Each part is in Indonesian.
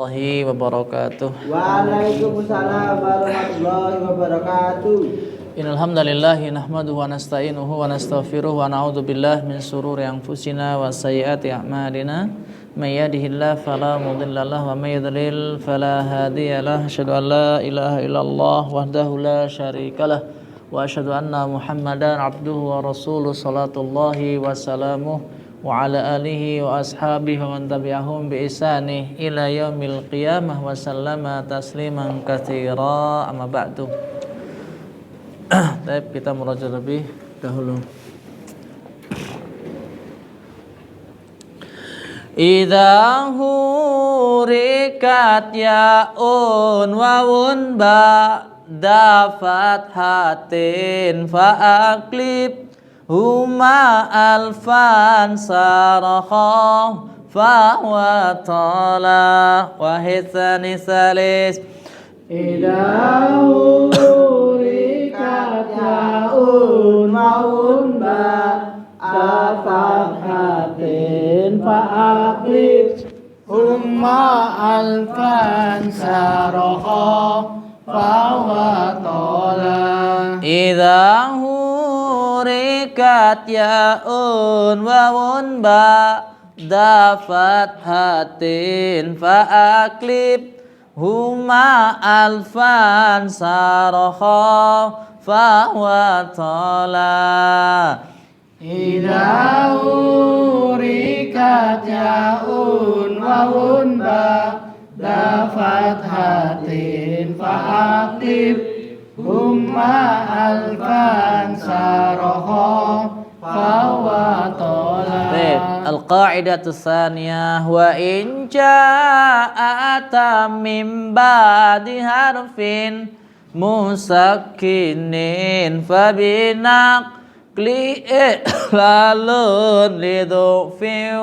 Warahmatullahi wabarakatuh. Waalaikumsalam warahmatullahi wabarakatuh. Innal hamdalillah nahmaduhu wa nasta'inuhu wa nastaghfiruhu wa na'udzu billahi min shururi anfusina wa sayyiati a'malina. May yahdihillahu fala mudilla lahu wa may yudlil fala hadiya lahu. Asyhadu an la ilaha illallah wahdahu la syarikalah wa asyhadu anna Muhammadan abduhu wa rasuluh salatullahi wa salamuhu wa ala alihi wa ashabihi wa man tabi'ahum bi ihsani ila yaumil qiyamah wa sallama tasliman katsira amma ba'du. Baik, kita meraja lebih dahulu. Idza hurikat ya'un wawun ba'da fathatin fa'aklib huma alfan sarakha fa tala wahid tsani salis. Idza hurikat ya'un wawun ba'da fathatin fa'aklib humma alfan sarakha fa tala. Idza hurikat ya'un wawun ba'da fathatin fa'aklib huma alfan sarakha fa tala. Idza hurikat ya'un wawun ba'da fathatin fa'aklib humma alfan sarakha fa tala. Al-qa'idatu tsaniyah wa in ja'ata min ba'di harfin musakkinin fa binaqli lalun lidhufin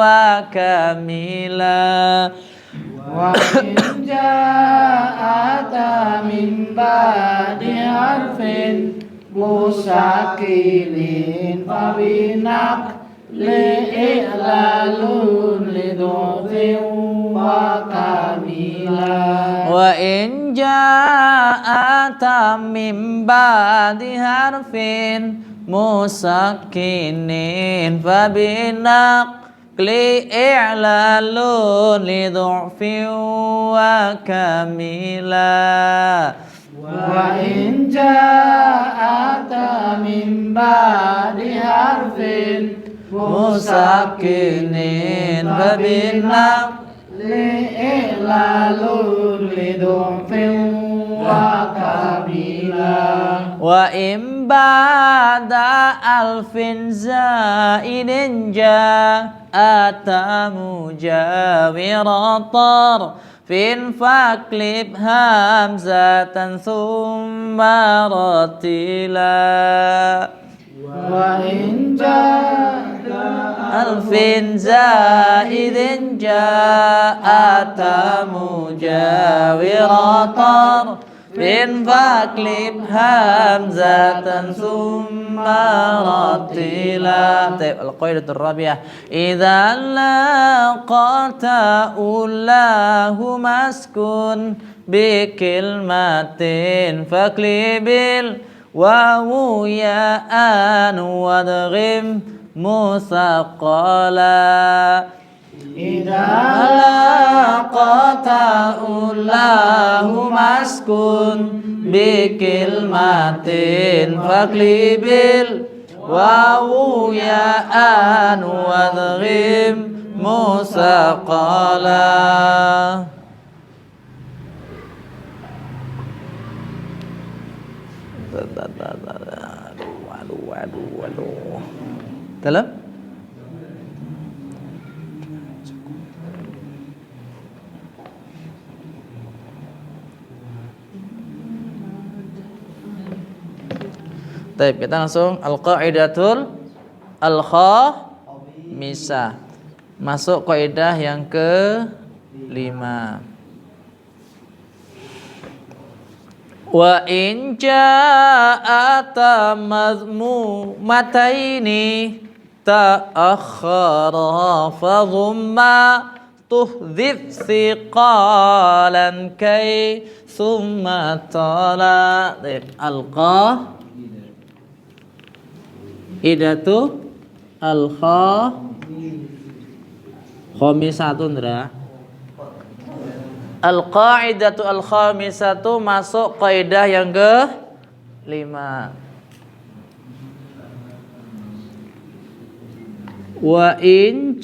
wa kamila. Wa in ja'ata min ba'di harfin musakkinin fa binaqli lalun lidhufin wa kamila. Wa in ja'ata min ba'di harfin musakkinin fa binaqli i'lalun lidhu'fin wa kamila. Wa in ja'ata min ba'di harfin musakkinin fa binaqli li'lalun lidhufin wa kamila. wa in ba'da alfin zaidin ja'ata mujawiratar fin faklib hamzatan thumma ratila. Wa in ja'ata alfin zaidin ja'ata mujawiratar fin faklib hamzatan thumma ratila. Al-qaidatul rabi'ah idza laqata ullahu maskun bi kilmatin faklibil wawu ya'an wadghim musaqqala. idza laqata ullahu maskun bi kilmatin faklibil wawu ya'an wadghim musaqqala. Aduh. Dalam? Baik, kita langsung al-qaidatul al-khamisah. Masuk kaidah yang ke-5. Wa in ja'ata mazmumataini ta'akhkhara fa dhamma tuhdhif thiqalan kay summa tala. Alqa idatu alqa khamisatun dra. Al-qaidatu al-khamisatu masuk kaidah yang ke-5. Wa in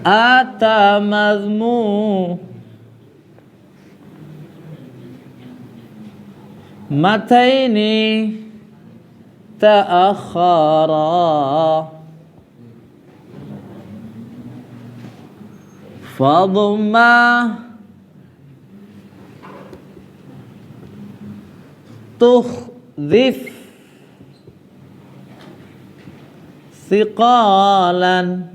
atamazmu mataini ta'akhara fadumma tuhdhif thiqalan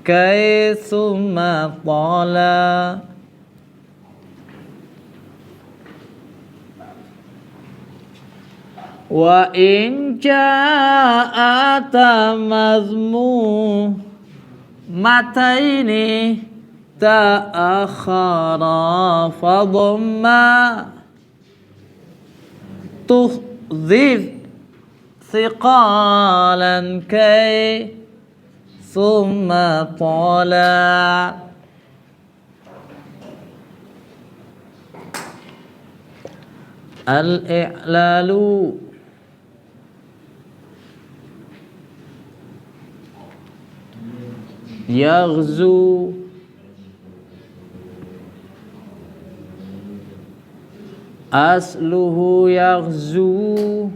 kay summa tala. Wa in ja'ata mazmu mataini ta'akhara fadumma tuhdhif thiqalan kay summa tala. Al-i'lalu yaghzu asluhu yaghzu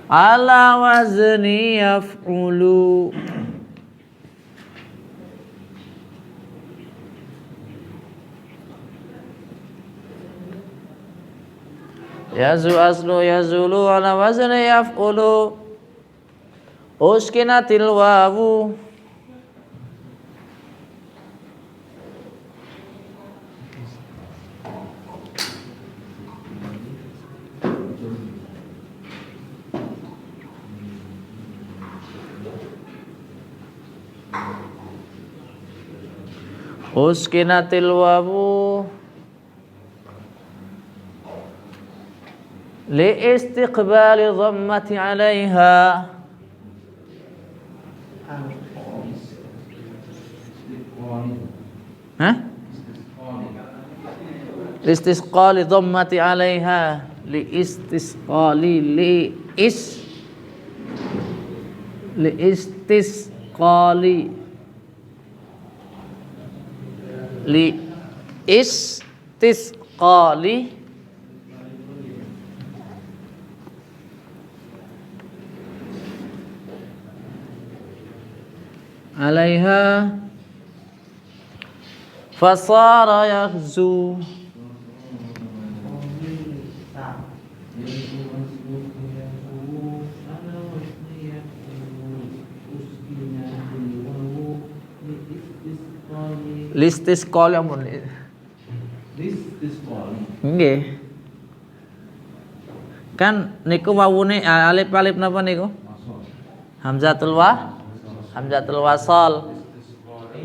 ala wazni yaf'ulu. Yazu aslu yazulu ala wazni yaf'ulu. Uskinatil wawu uskinatil wawu li istiqbali dhammati 'alaiha. Hah? Istisqali dhammati 'alaiha li istisqali li istisqali li istisqali alaiha fasara yaghzu. Listisqal yang mun. Nggih. Kan niku wawune alif napa niku? Hamzatul wasal.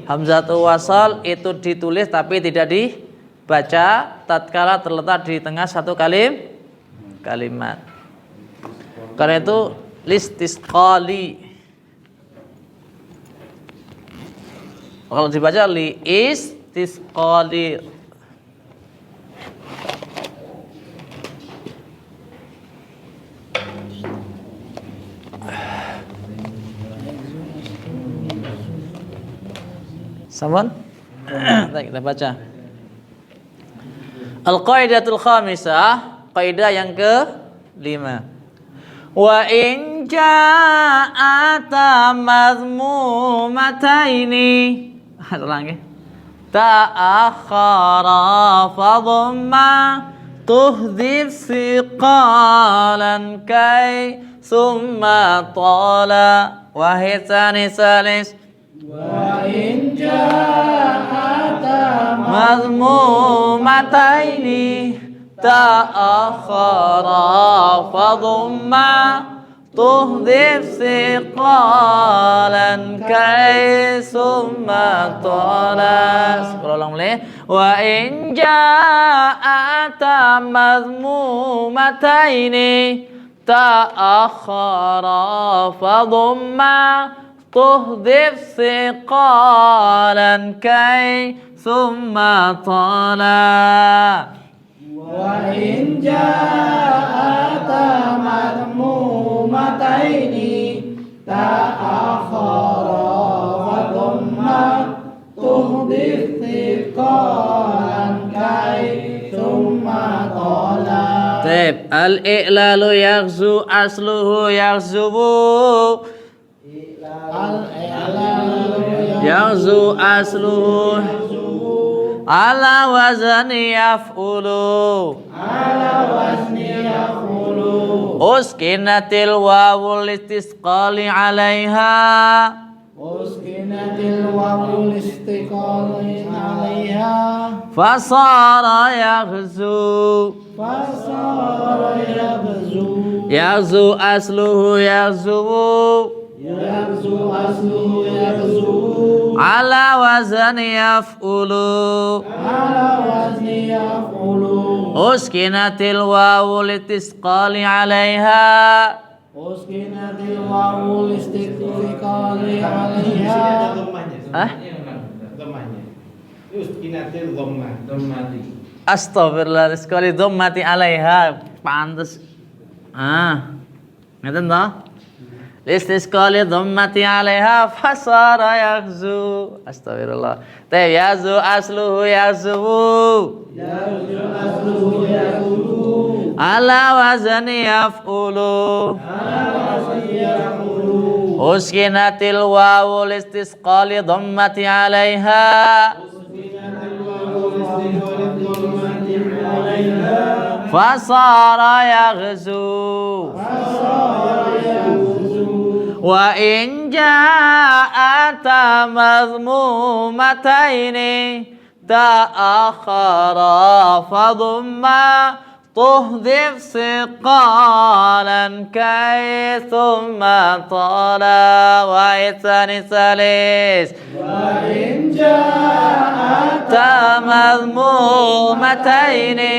Hamzatul wasal itu ditulis tapi tidak dibaca tatkala terletak di tengah satu kalimat. Karena itu listisqali. Kalau dibaca li istisqali. Saman? Kita baca. Al-qaidatul khamisah, kaidah yang ke-5. Wa in ja'ata madhmumataini. Ulangi. Ta'akhara fadhamma tuhdhif siqalan kay summa tala. Wahid salis. Wa in ja'ata madhmumataini mazmumataini ta'akhara fadumma tuhdif siqalan kai summa talas. Ulang boleh. Wa in ja'ata mazmumataini ta'akhara fadumma tuhdif siqalan kai summa talas. Wa in ja'ata madmumataini ta'akhara wa dhamma tuhdif thiqalan kai thumma tala. Taib. Al-i'lalu yaghzu asluhu yaghzubu. Al-i'lalu Yaghzu asluhu ala wazni yaf'ulu. ala wazni yaqulu. Uskinatil wawul istisqali 'alaiha. Uskinatil wawul istiqalin 'alaiha. Fasara yaghzu. Fasara yabzu. Yaghzu asluhu yaghzubu. Yabzu aslu yabzu. Ala wazni yaf'ulu. Ala wazni yaqulu. Uskinatil wawul istisqali 'alaiha. Uskinatil wawul istiqlali Di sini ada 'alaiha. dhammahnya. Hah? Dhammahnya. Uskinatil dhammah. Dhammati. Astagfirullah sekali dhammati 'alaiha. Pantes. Ngeten toh? Listisqali dhammati 'alaiha fasara yaghzu. Astagfirullah. Ta yazu asluhu yazubu. Yabzu aslu yaqulu. Ala wazni yaf'ulu. Ala wazni yaqulu. Uskinatil wawul istisqali dhammati 'alaiha. Uskinatil wawul istiqlali alaiha. Fasara yaghzu. Fasara yabzu. Wa in ja'ata mazmumataini ta'akhara fadumma tuhdif siqalan kai thumma tala. Wa itsani salis. Wa in ja'ata tamazmumataini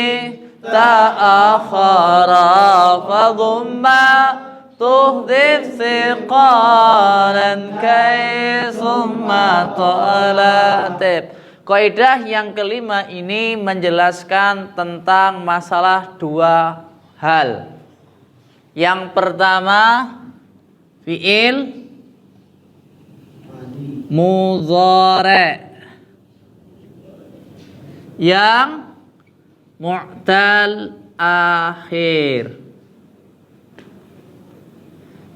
ta'akhara fadumma tuhdif siqalan kai summa ta'ala. Kaidah yang kelima ini menjelaskan tentang masalah dua hal. Yang pertama, fi'il mudhari' yang mu'tal akhir.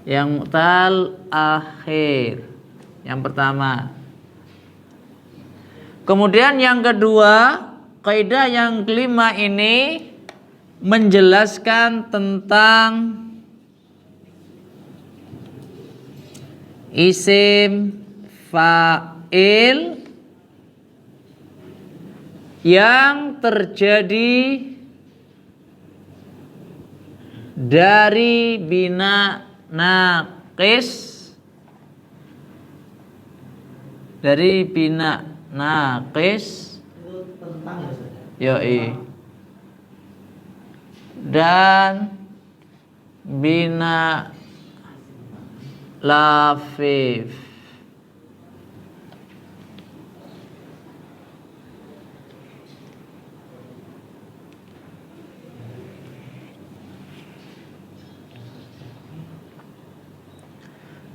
Yang mu'tal akhir. Yang pertama. Kemudian yang kedua, kaidah yang kelima ini menjelaskan tentang isim fa'il yang terjadi dari bina naqis, dari bina naqis yoi dan bina lafif.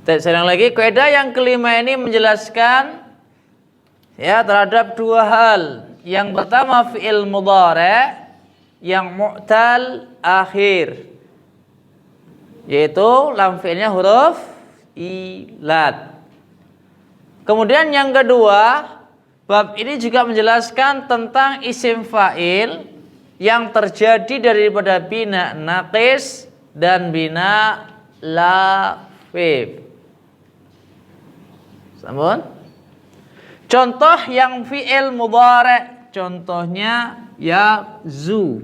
Sedang lagi kaidah yang kelima ini menjelaskan ya terhadap dua hal. Yang pertama fi'il mudhari' yang mu'tal akhir, yaitu lam fi'ilnya huruf ilat. Kemudian yang kedua, bab ini juga menjelaskan tentang isim fa'il yang terjadi daripada bina naqis dan bina lafif. Sampun? Contoh yang fi'il mudhari' contohnya yaghzu.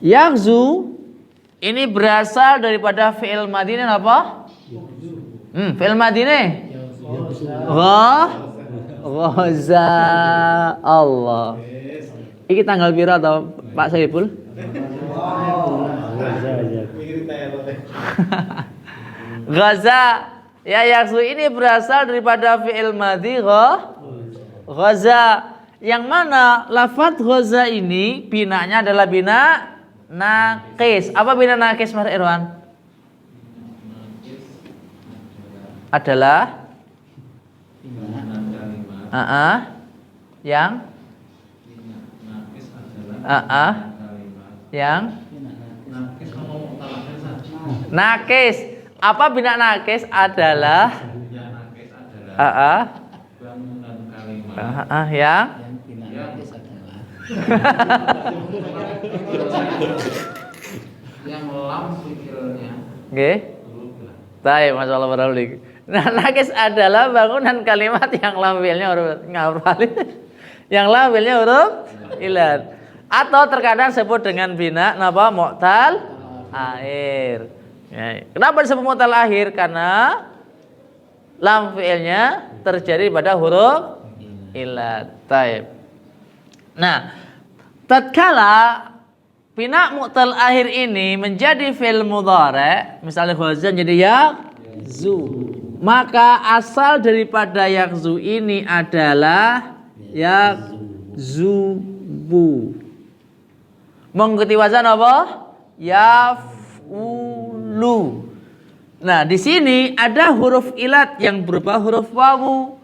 Yaghzu ini berasal daripada fi'il madhi apa? Fi'il madhi ghaza Allah. Iki tanggal pira atau Pak Saiful? Ghaza. Ya yaghzu ini berasal daripada fi'il madhi ghaza. Yang mana lafadz ghaza ini binanya adalah bina nakis. Apa bina nakis Mas Irwan? Adalah yang nakis. Apa bina nakis adalah bangunan kalimat yang yang lam fikirnya. Oke. Baik, masyaallah barangkali. Nah, nakis adalah bangunan kalimat yang lam fi'ilnya huruf yang lam fi'ilnya huruf ilat. Atau terkadang disebut dengan bina napa mu'tal akhir. Ya. Kenapa disebut mu'tal akhir? Karena lam fi'ilnya terjadi pada huruf ilat. Baik. Nah, tatkala bina mu'tal akhir ini menjadi fi'il mudhari', misalnya ghaza jadi yaghzu, maka asal daripada yaghzu ini adalah yaghzubu. Mengikuti wazan apa? Yaf'ulu. Nah, di sini ada huruf ilat yang berupa huruf wawu.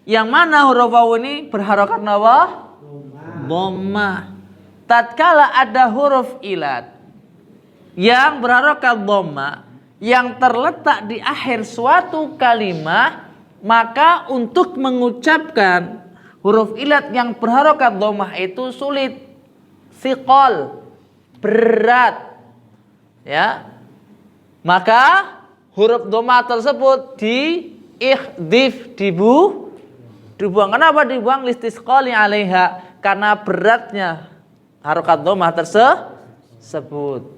Yang mana huruf wawu ini berharokat apa? Dhammah. Tatkala ada huruf ilat yang berharokat dhammah yang terletak di akhir suatu kalimat, maka untuk mengucapkan huruf ilat yang berharokat dhammah itu sulit, thiqal, berat, ya. Maka huruf dhammah tersebut diihdif, dibuang. Kenapa dibuang? Listisqali 'alaiha, karena beratnya harokat dhammah tersebut.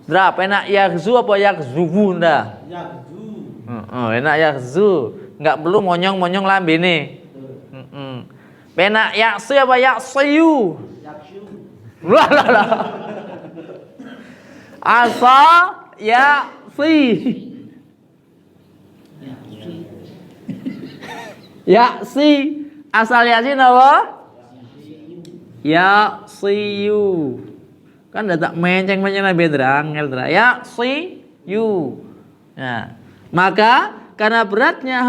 Berapa enak yaghzu apa yaghzubu ndak? Yaghzu. Enak yaghzu, enggak perlu monyong-monyong lambene. Enak yaghsu apa yaghsiyu? Lah. Asa yaghsi. Yaghsi. Asal yasin apa? Yaghsiyu. Kan udah tak menceng-menceng nabi drangel yaghsiyu. Nah, maka karena beratnya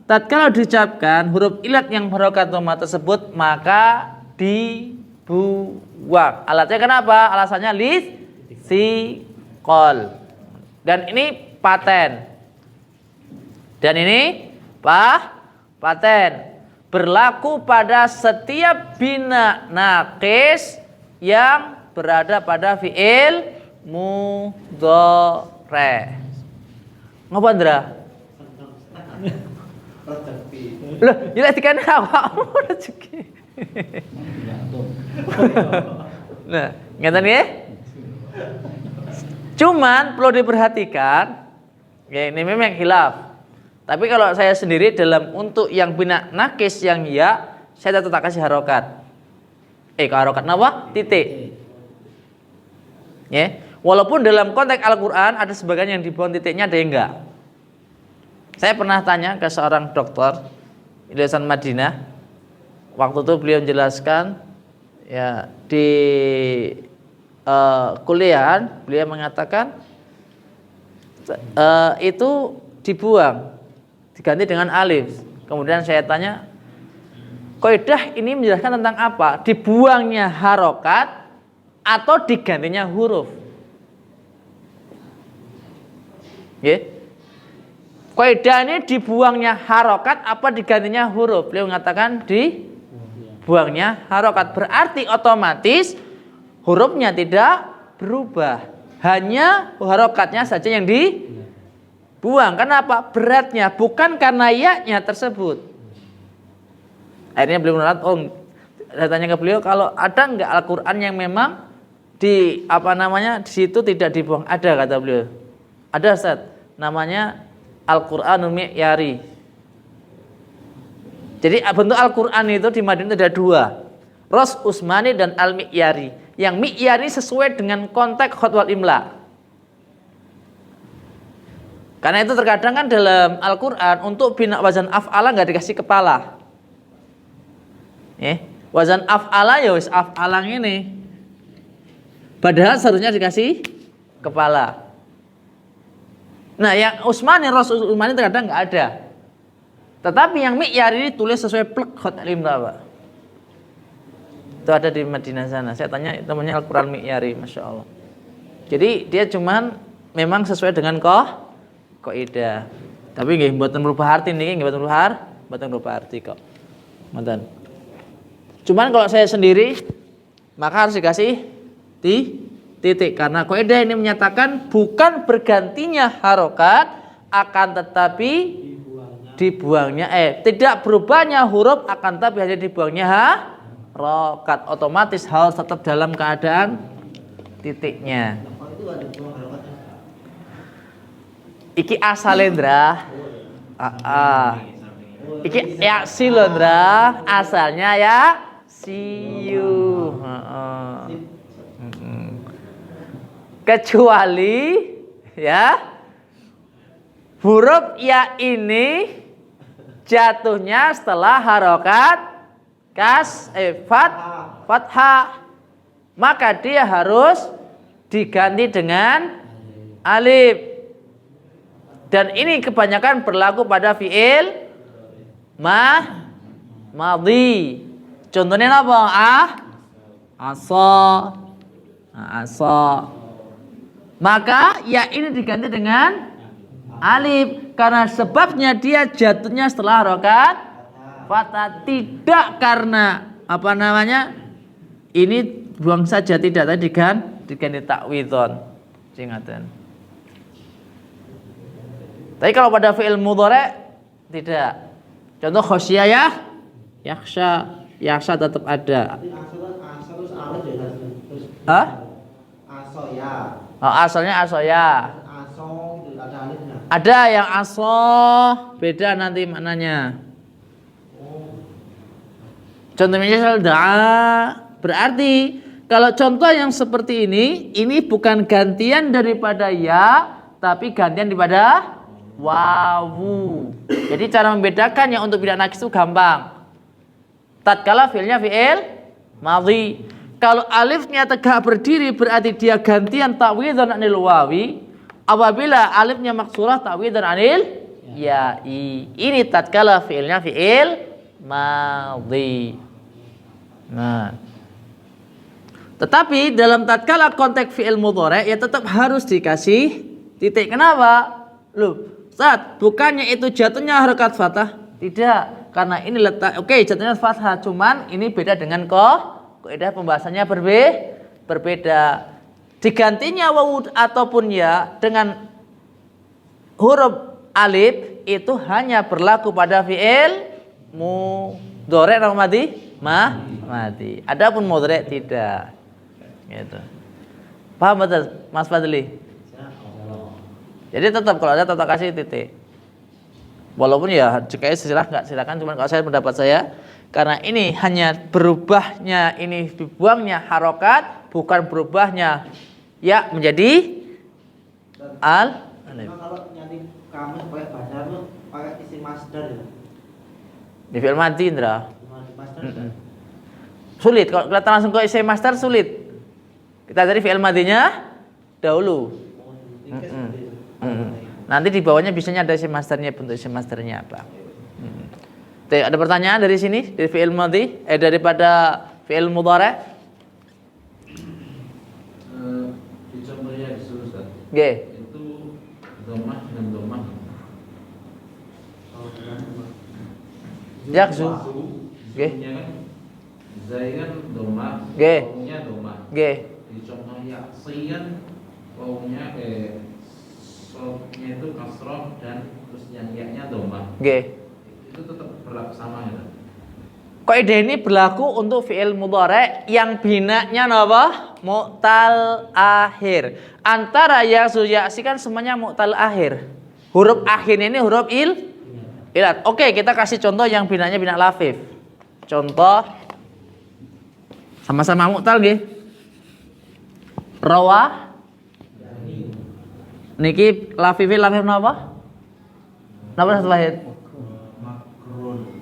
tatkala diucapkan huruf ilat yang harokat dhammah tersebut, maka dibuang. Alatnya kenapa? Alasannya lithiqal. Dan ini paten. Paten. Berlaku pada setiap bina nakis yang berada pada fi'il mudhari'. Ngapa Ndra? Loh, ya dikene awakmu rezeki. Nah, ngeten nggih? Cuman perlu diperhatikan, ya ini memang khilaf. Tapi kalau saya sendiri untuk yang bina nakis yang ya, saya tetap kasih harokat. Harokat apa? Titik. Ya, walaupun dalam konteks Al-Qur'an ada sebagian yang di bawah titiknya, ada yang enggak. Saya pernah tanya ke seorang dokter di Yayasan Madinah. Waktu itu beliau menjelaskan, ya di kuliahan beliau mengatakan itu dibuang, diganti dengan alif. Kemudian saya tanya, kaidah ini menjelaskan tentang apa? Dibuangnya harokat atau digantinya huruf? Ya. Kaidah ini dibuangnya harokat apa digantinya huruf? Beliau mengatakan dibuangnya harokat. Berarti otomatis hurufnya tidak berubah, hanya harokatnya saja yang Buang. Kenapa? Beratnya, bukan karena ya-nya tersebut. Akhirnya beliau menolak. Saya tanya ke beliau, kalau ada enggak Al-Qur'an yang memang di di situ tidak dibuang? Ada, kata beliau. Ada, Ustaz. Namanya Al-Qur'anul Mi'yari. Jadi bentuk Al-Qur'an itu di Madinah ada dua. Ros Usmani dan Al-Mi'yari. Yang Mi'yari sesuai dengan konteks khotwal imla. Karena itu terkadang kan dalam Al-Qur'an untuk bina wazan af'ala enggak dikasih kepala. Wazan af'ala ya wis af'alang ini. Padahal seharusnya dikasih kepala. Nah, yang Usmani, Rasul Usmani terkadang enggak ada. Tetapi yang Mi'yari ini tulis sesuai plek khot alimra, Pak. Itu ada di Madinah sana. Saya tanya temannya Al-Qur'an Mi'yari, Masya Allah. Jadi dia cuman memang sesuai dengan kaidah. Tapi nggih mboten merubah arti niki, nggih mboten merubah arti kok. Mboten. Cuman kalau saya sendiri maka harus dikasih titik karena kaidah ini menyatakan bukan bergantinya harokat akan tetapi dibuangnya tidak berubahnya huruf akan tetapi hanya dibuangnya harokat, otomatis harus tetap dalam keadaan titiknya. Iki asalendra iki ya silendra asalnya ya siu. Kecuali ya huruf ya ini jatuhnya setelah harokat fathah, maka dia harus diganti dengan alif. Dan ini kebanyakan berlaku pada fi'il madhi. Contohnya apa? Asa. Maka ya ini diganti dengan alif karena sebabnya dia jatuhnya setelah harokat fathah, tidak karena ini buang saja, tidak, tadi diganti takwidhon. Ingatkan. Tapi kalau pada fi'il mudhari' tidak. Contoh khosyiyah ya, yakhsha tetap ada. Asalnya asoya. Ada yang aso, beda nanti maknanya. Contohnya misal da'a, berarti kalau contoh yang seperti ini bukan gantian daripada ya, tapi gantian daripada wawu. Jadi cara membedakannya untuk bidak nakis itu gampang. Tatkala fi'ilnya fi'il madhi, kalau alifnya tegak berdiri berarti dia gantian ta'widhan anil wawi. Apabila alifnya maksurah ta'widhan anil ya'i. Ini tatkala fi'ilnya fi'il madhi. Nah, tetapi dalam tatkala konteks fi'il mudhari' ya tetap harus dikasih titik. Kenapa? Loh, Ustaz, bukannya itu jatuhnya harokat fathah? Tidak, karena ini letak jatuhnya fathah, cuman ini beda dengan kaidah pembahasannya berbeda. Digantinya wawu ataupun ya dengan huruf alif itu hanya berlaku pada fi'il mudhari' atau madhi. Adapun mudhari' tidak. Gitu. Paham betul, Mas Fadli? Jadi tetap kalau ada tetap kasih titik. Walaupun ya jika silakan, cuman kalau saya pendapat saya karena ini hanya berubahnya ini dibuangnya harokat, bukan berubahnya ya menjadi alif. Kalau nyari kamus pakai bahasa itu pakai isim masdar ya. Di fi'il madhi Indra. Sulit kalau kelihatan langsung ke isim masdar sulit. Kita dari fi'il madhinya dahulu. Nanti di bawahnya biasanya ada isim masternya, bentuk isim masternya apa. Ada pertanyaan dari sini, dari fi'il madhi, daripada fi'il mudhari'? Di contohnya disuruh Ustaz. Nggih. Itu domah dengan domah. Yakzu. Nggih. Kan zai kan domah, Nggih. wawunya domah. Nggih. Di contoh yaksian wawunya sodnya itu kasroh dan terus yang ya-nya domah. Nggih. Itu tetap berlaku sama ya. Kaidah ini berlaku untuk fi'il mudhari yang binanya napa? Mu'tal akhir. Antara ya suyasi kan semuanya mu'tal akhir. Huruf akhirnya ini huruf ilat. Oke, kita kasih contoh yang binanya bina lafif. Contoh sama-sama mu'tal nggih. Rawa niki lafif napa? Napa satu lahir?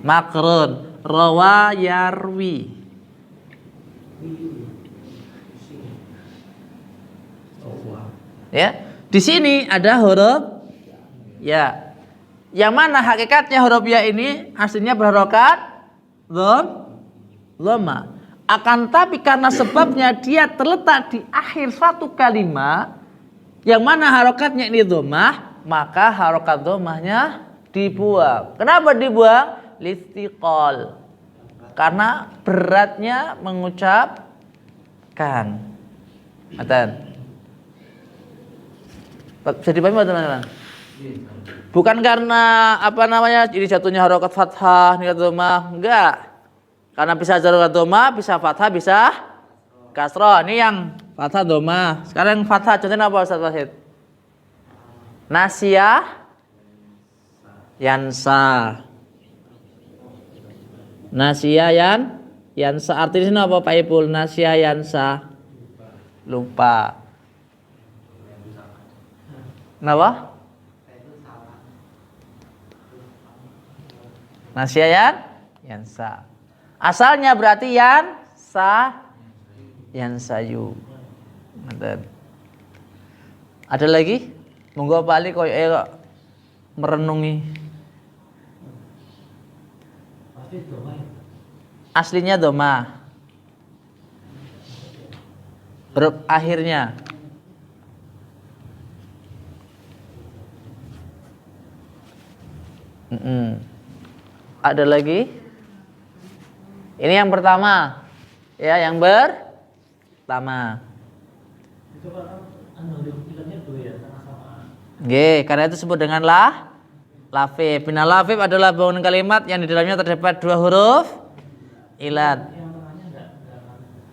Makrun. Rawa yarwi. Ya, di sini ada huruf ya. Yang mana hakikatnya huruf ya ini aslinya berharokat dhamma. Akan tapi karena sebabnya dia terletak di akhir suatu kalimat yang mana harokatnya ini dhammah, maka harokat dhammahnya dibuang. Kenapa dibuang? Listiqol, karena beratnya mengucapkan. Matan. Bisa dipahami teman-teman? Bukan karena apa namanya ini jatuhnya harokat fathah, ini dhammah, enggak. Karena bisa harokat dhammah, bisa fathah, bisa kasroh. Ini yang fathah dhammah. Sekarang yang fathah contohnya apa Ustaz Wahid? Nasiyah, yansa. Nasiyayan yansa artinya apa Pak Ipul? Nasiyayansa lupa. Kenapa? Nasiyayan yansa. Asalnya berarti yansayu. Ada lagi? Monggo Pak Ali koyo merenungi. Aslinya doma, huruf akhirnya ada lagi. Ini yang pertama, ya yang pertama. G, karena itu disebut dengan lafif. Bina lafif adalah bangunan kalimat yang di dalamnya terdapat dua huruf ilat.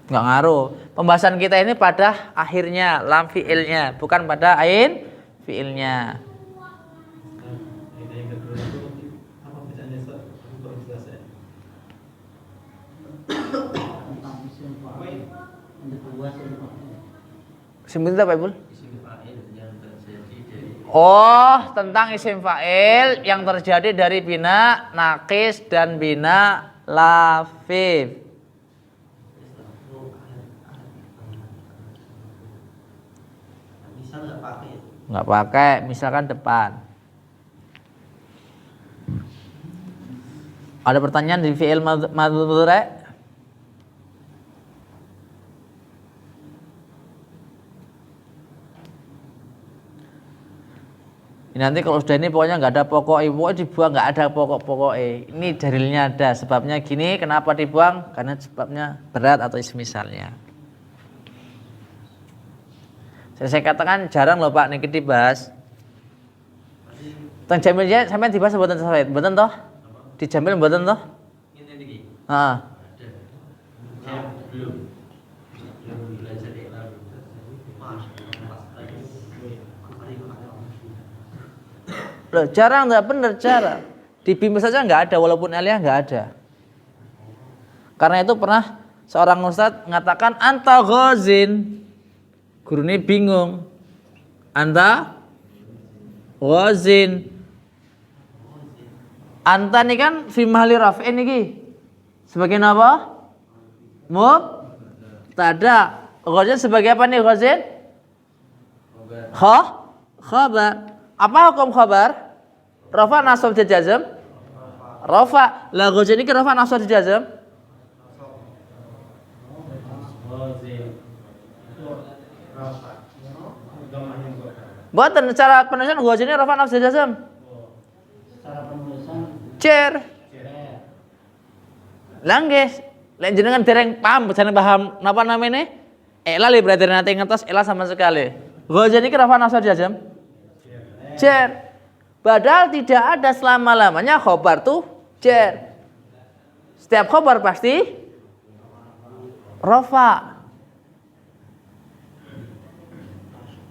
Enggak ngaruh. Pembahasan kita ini pada akhirnya lam fiilnya, bukan pada ain fiilnya. Sebentar Pak Ibul. Oh, tentang isim fa'il yang terjadi dari bina naqis dan bina lafif. Nggak pakai, misalkan depan. Ada pertanyaan di fi'il madzhari? Nanti kalau sudah ini pokoknya nggak ada pokok, pokoknya dibuang, nggak ada pokok-pokoknya. Ini dalilnya ada, sebabnya gini, kenapa dibuang? Karena sebabnya berat atau semisalnya. Saya katakan jarang loh Pak niki dibahas. Tentang jamilnya sampai dibahas mboten Said, mboten toh? Dijamil mboten toh? Ini niki. Heeh. Belum. Loh, jarang nggak benar cara. Di bimbel saja nggak ada, walaupun aliyah nggak ada. Karena itu pernah seorang ustadz mengatakan anta ghazin. Guru ini bingung. Anta ghazin. Anta ini kan fi mahli raf'in niki. Sebagai apa? Mubtada. Ghazin sebagai apa nih ghazin? Khabar. Apa hukum khabar? Rafa nasab jazm. Rafa. Lah ghazin ini rafa nasab jazm. Buatan cara penulisan ghazin ini rafa nasab jazm. Cara penulisan cer. Langges. Lek jenengan dereng paham, jeneng paham napa namanya? Ela li berarti nanti ngetos ela sama sekali. Ghazin iki rafa nasab jazm. Jar. Padahal tidak ada selama-lamanya khobar tuh jar. Setiap khobar pasti rofa.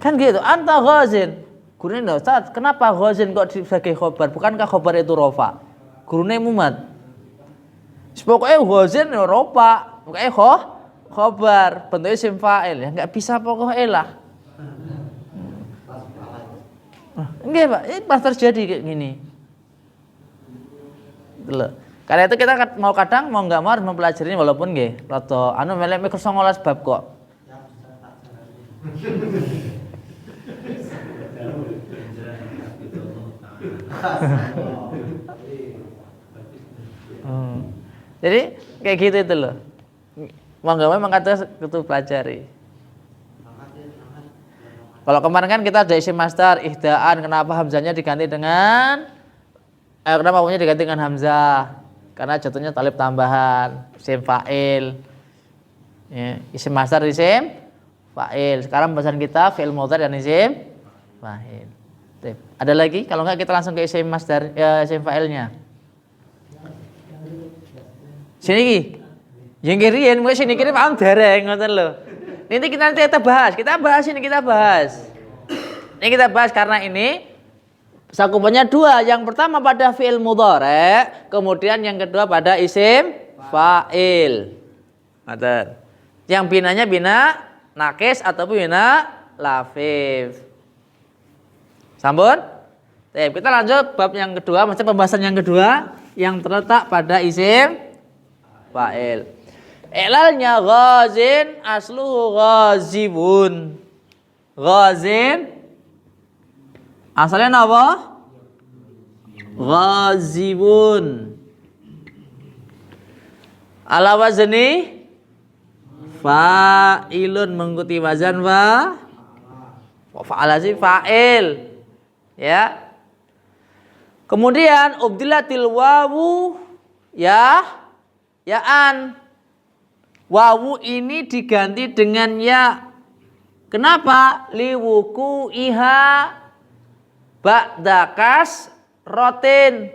Kan gitu. Anta ghazin. Gurunya enggak, Ustaz, kenapa ghazin kok sebagai khobar? Bukankah khobar itu rofa? Gurunya mumat. Pokoknya ghazin ya rofa. Pokoknya khobar. Bentuknya isim fa'il. Ya enggak bisa pokoknya lah. Enggak Pak, ini pas terjadi kayak gini. Loh. Karena itu kita mau kadang mau nggak mau harus mempelajari walaupun nggih rada melek mikro 19 bab kok. Jadi kayak gitu itu loh. Mau nggak mau memang kata itu pelajari. Kalau kemarin kan kita ada isim masdar ihdaan, kenapa hamzahnya diganti dengan kenapa punya diganti dengan hamzah? Karena jatuhnya talib tambahan, isim fa'il. Ya, isim masdar isim fa'il. Sekarang pembahasan kita fi'il mudhari dan isim fa'il. Ada lagi? Kalau enggak kita langsung ke isim masdar isim fa'ilnya. Sini ki. Yang kirian, mungkin sini kiri paham dereng ngoten lho. Nanti kita bahas. Kita bahas. Ini kita bahas karena ini cakupannya dua. Yang pertama pada fi'il mudhari, kemudian yang kedua pada isim fa'il. Yang binanya bina nakis ataupun bina lafif. Sambun? Kita lanjut bab yang kedua, maksudnya pembahasan yang kedua yang terletak pada isim fa'il. Ilalnya ghazin asluhu ghazibun. Ghazin asalnya apa? Ghazibun. Ala wazni fa'ilun, mengikuti wazan fa'ala sih fa'il. Ya. Kemudian ubdilatil wawu ya'an. Wawu ini diganti dengan ya. Kenapa? Liwuku iha ba'dakas rotin.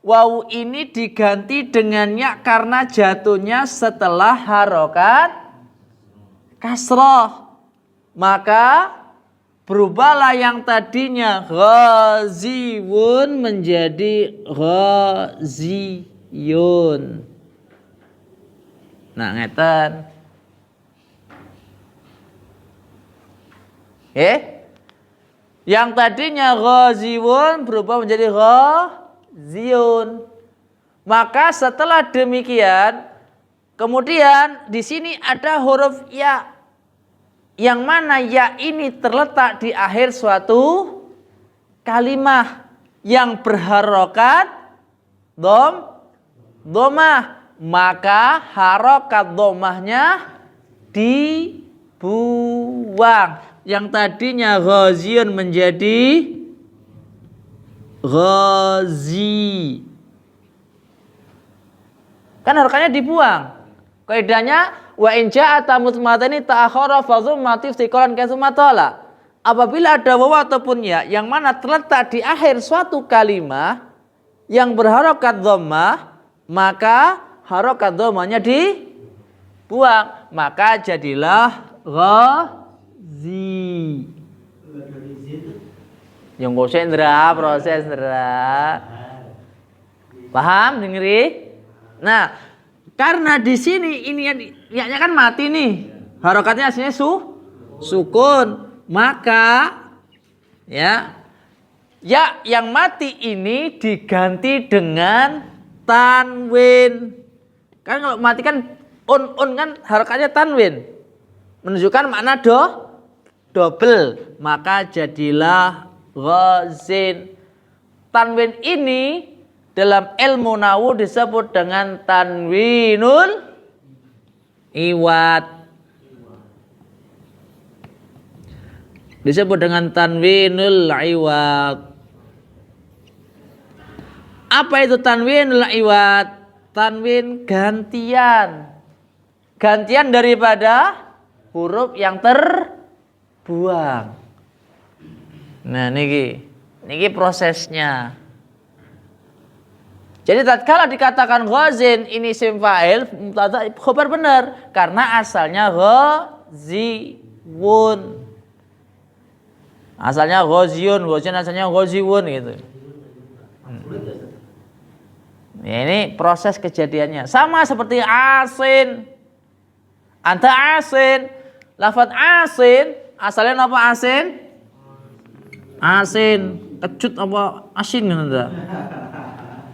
Wawu ini diganti dengan ya karena jatuhnya setelah harokat kasroh. Maka berubahlah yang tadinya ghaziwun menjadi ghaziyun. Nah, ngeten. Yang tadinya ghaziwun berubah menjadi ghaziyun. Maka setelah demikian, kemudian di sini ada huruf ya. Yang mana ya ini terletak di akhir suatu kalimah yang berharokat domah. Maka harokat domahnya dibuang. Yang tadinya ghaziyun menjadi ghazi. Kan harokatnya dibuang. Kaidahnya wa in ja'ata mutmatani ta'akhara fa dzumma tiftiqalan kasumatola. Apabila ada wawu ataupun ya yang mana terletak di akhir suatu kalimah yang berharokat dhammah, maka harokat dhammahnya dibuang, maka jadilah ghazi. Yang proses ndra. Paham dengeri? Nah, karena di sini ini ya kan mati nih. Harokatnya aslinya sukun. Maka ya yang mati ini diganti dengan tanwin. Kan kalau mati kan un kan harokatnya tanwin. Menunjukkan makna double. Maka jadilah ghazin. Tanwin ini dalam ilmu nahwu disebut dengan tanwinul iwad. Disebut dengan tanwinul iwad. Apa itu tanwinul iwad? Tanwin gantian. Gantian daripada huruf yang terbuang. Nah niki Niki prosesnya. Jadi tatkala dikatakan ghazin ini isim fa'il mubtada khabar benar karena asalnya ghaziwun. Asalnya ghaziyun, ghazin asalnya ghaziwun gitu. Ya, ini proses kejadiannya. Sama seperti asin. Anta asin. Lafaz asin asalnya apa asin? Asin. Kecut apa asin gitu.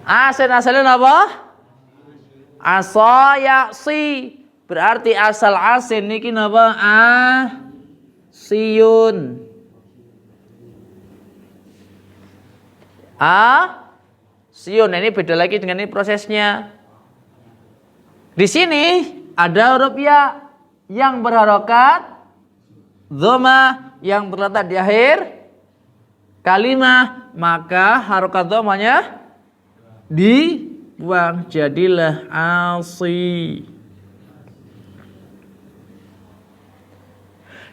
Asin asalnya apa? Asayaksi. Berarti asal asin niki napa? Asiyun. Siyun. Ini beda lagi dengan ini prosesnya. Di sini ada huruf ya yang berharokat dhamma yang terletak di akhir kalimat, maka harokat dhammanya dibuang, jadilah asi.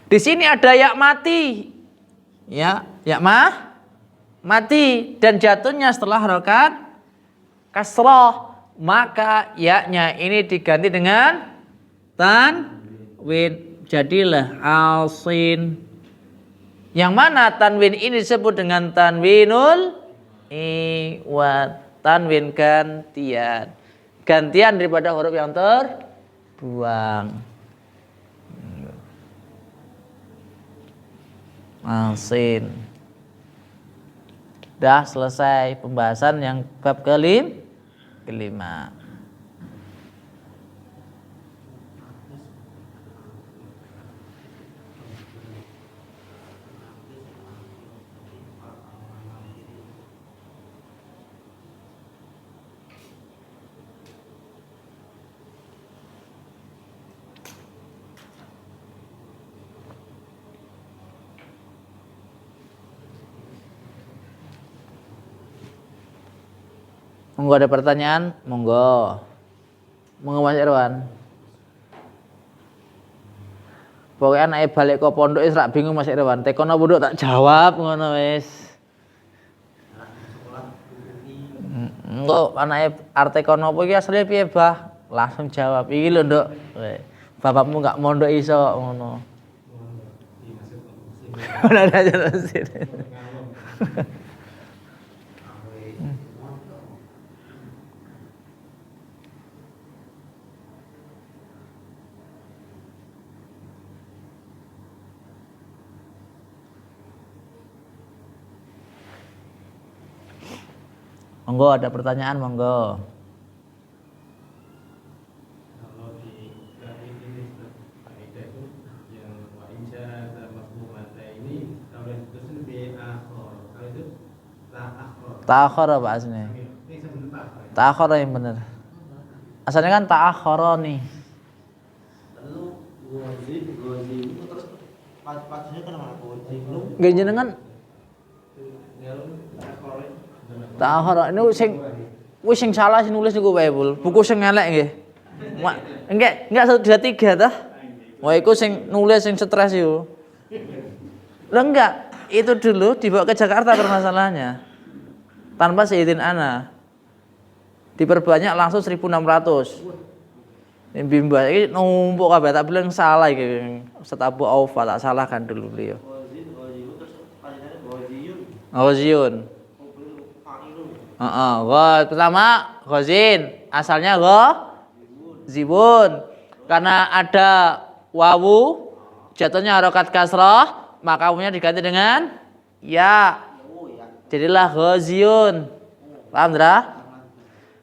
Di sini ada ya mati, ya mati dan jatuhnya setelah harokat kasroh, maka ya-nya ini diganti dengan tanwin, jadilah asin. Yang mana tanwin ini disebut dengan tanwinul iwad, tanwin gantian daripada huruf yang terbuang. Asin. Dah selesai pembahasan yang bab kelima. Monggo ada pertanyaan? Monggo Mas Irwan. Pokoknya anake balik ke pondok wis rak bingung Mas Irwan. Tekono pondok tak jawab ngono wis. Engko anake arte kono apa iki asline piye, Bah? Langsung jawab. Iki lho, Nduk. Bapakmu enggak mondok iso ngono. Ora ada sih. Monggo ada pertanyaan, monggo. Kalau di grafik ini kaidah itu yang wa insya mafhumata ini kalau yang ditulis BA-khor, kalau itu ta'akhor. Ta'akhor apa aslinya? Ini sebentar. Ta'akhor yang benar. Asalnya kan ta'akhoro nih. Lalu gozi itu terus padunya kenapa gozi belum? Nggih jenengan ta'akhor ini sing salah sing nulis niku wae, buku sing elek nggih. Enggak 1 2 3 tah. Wah iku sing nulis sing stres iku. Lah enggak, itu dulu dibawa ke Jakarta permasalahannya. Tanpa seizin ana. Diperbanyak langsung 1.600. Ini bimba iki numpuk kabeh, tak bilang salah iki. Ustaz Abu Aufa tak salahkan dulu beliau. Gozi terus padunya goziyun. Ghaziyun. Pertama ghazin, asalnya ghazibun. Karena ada wawu, jatuhnya harokat kasrah, maka wawunya diganti dengan ya. Jadilah ghaziyun. Paham, Dra?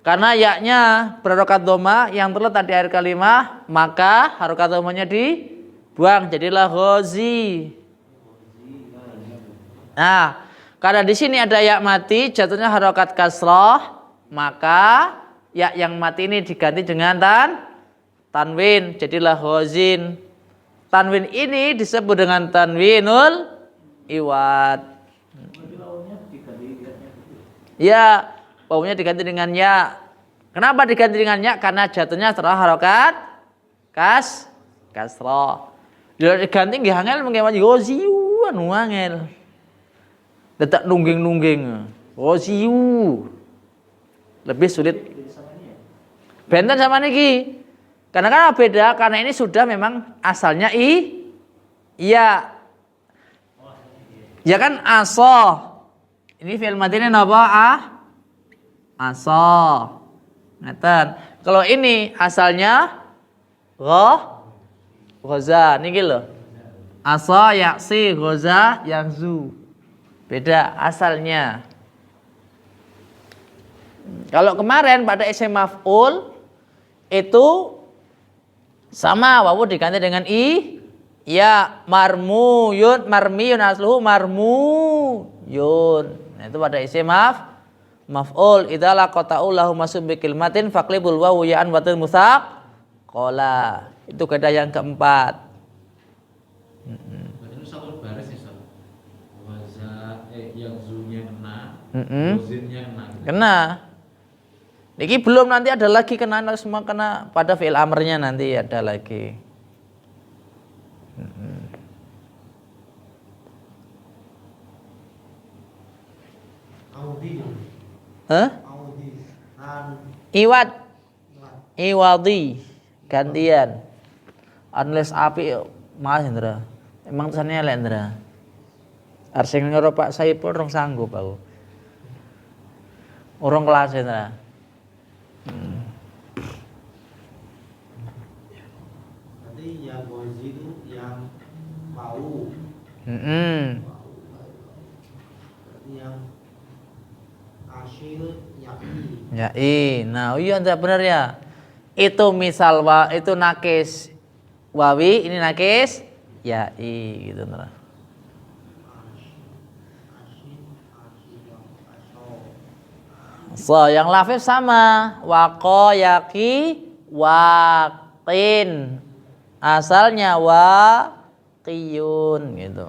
Karena ya-nya berharokat dhamma yang terletak di akhir kalimat, maka harokat dhammanya dibuang, jadilah ghazi. Nah, karena di sini ada ya mati, jatuhnya harokat kasroh, maka ya yang mati ini diganti dengan tanwin, jadilah ghazin. Tanwin ini disebut dengan tanwinul iwad. Ya, wawunya diganti dengan ya. Kenapa diganti dengan ya? Karena jatuhnya setelah harokat kasroh. Kalau diganti nggih angel mengke waji ghaziwan angel. Letak nungging-nungging. Ghaziyu. Lebih sulit. Benten sama niki. Karena kan beda, karena ini sudah memang asalnya iya. Ya kan aso. Ini fi'il madhi ini napa? Aso. Ngeten. Kalau ini asalnya ghaza niki lho. Asa yaksi ghaza yahzu. Beda asalnya. Kalau kemarin pada isim maf'ul itu sama wawu diganti dengan ya marmuyun asluhu marmuyun. Nah, itu pada isim maf'ul idza laqata'u lahu masub bi kalimatin faqlibul wawu ya'an watul musaq qala. Itu kaidah yang keempat. Berarti satu baris ya, Ustaz. Waza yang zunya kena, zinnya kena. Kena. Niki belum, nanti ada lagi kena, semua kena pada fi'il amrnya nanti ada lagi. Audi. Hah? Audi. Iwadi gantian. Unless api malah Indra. Emang tulisannya lek Indra. Arsing ngoro Pak Saipul orang sanggup aku. Orang kelas Indra. Nanti yang ghazi itu yang mau. Berarti yang asyil ya'i. Nah, iya Indra benar ya. Itu misal itu nakis wawi, ini nakis ya'i gitu Indra. So, yang lafif sama waqo yaqi waqin. Asalnya waqiyun gitu.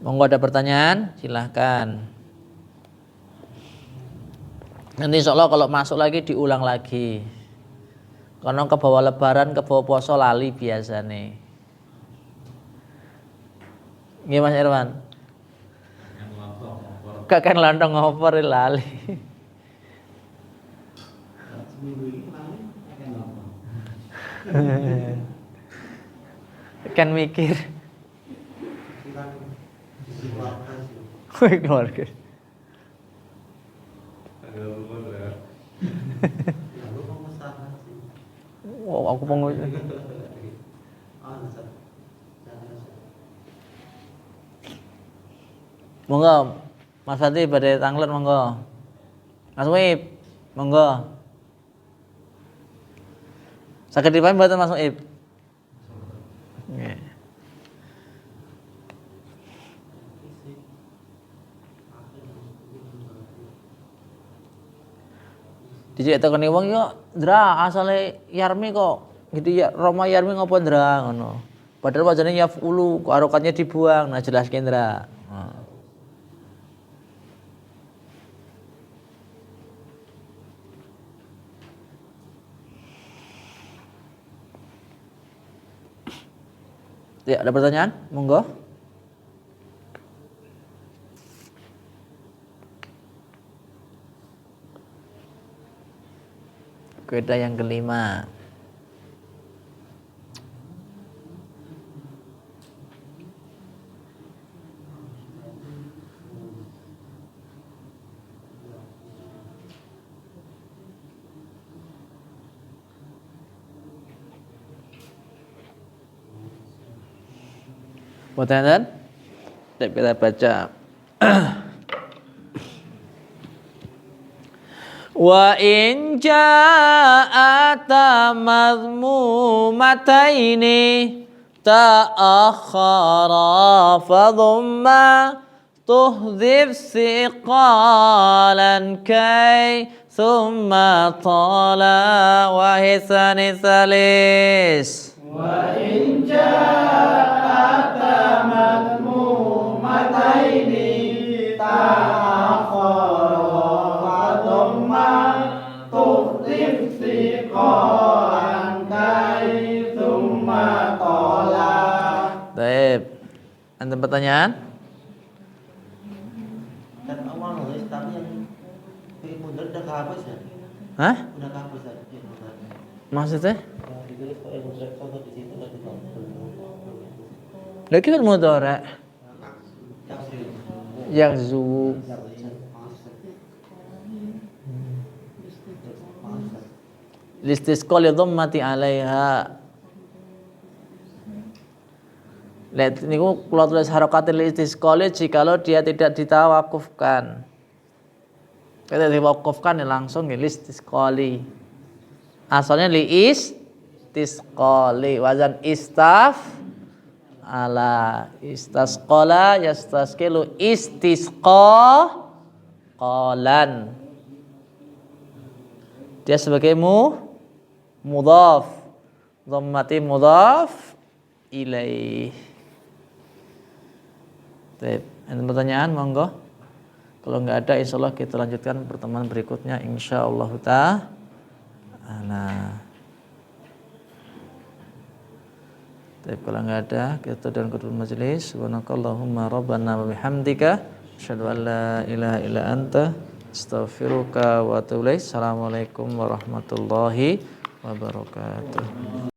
Monggo ada pertanyaan, silahkan. Nanti insya Allah kalau masuk lagi diulang lagi. Karena ke bawah lebaran, ke bawah poso lali biasa nih. Nggih Mas Irwan. Kakek lontong ngopor lali. Seminggu ini paling akan lama. Kan mikir. Kan dikeluarkan sih. Wih keluarga. Lalu pengusaha sih. Wow, aku pengen. Monggo, Mas Fati pada tanglet monggo. Mas Wib, monggo. Sakit dipahami mboten Mas Wib? Nggih. Dijek tekeni wong yo, Ndra, asale Yarmi kok gitu ya, Roma Yarmi ngopo Ndra ngono. Padahal wajane yafulu, harokatnya dibuang. Nah, jelaskeun Ndra. Ya, ada pertanyaan? Monggo. Kaidah yang kelima. Pertanyaan? Kita baca. Wa in ja'ata madhmumataini ta'akhara fadhumma tuhdhif siqalan kay thumma tala wa hisani salis. Wa in ja'ata madhmumataini ta'akhara pertanyaan? Dan awal nulis tapi yang fi'il mudhari udah kehapus ya? Hah? Udah kehapus ya fi'il mudhari. Maksudnya? Yang ditulis fi'il mudhari contoh di situ udah ditulis. Lagi kan mudhari. Yang Yaghzu. Listisqa li dhammati 'alaiha. Lihat niku kula tulis harakatil istisqa jikalau dia tidak ditawakufkan. Kita diwakufkan ya langsung ya listisqali. Asalnya li istisqali wazan istaf ala istasqala yastasqilu istisqa qalan. Dia sebagai mudhaf, dhammati mudhaf ilaih. Baik, ada pertanyaan monggo. Kalau nggak ada, insya Allah kita lanjutkan pertemuan berikutnya, insya Allah ta'ala. Baik, kalau nggak ada, kita dan kedua majelis. Subhanakallahumma rabbana wa bihamdika, asyhadu an la ilaha illa anta, astaghfiruka wa atubu ilaik. Assalamualaikum warahmatullahi wabarakatuh.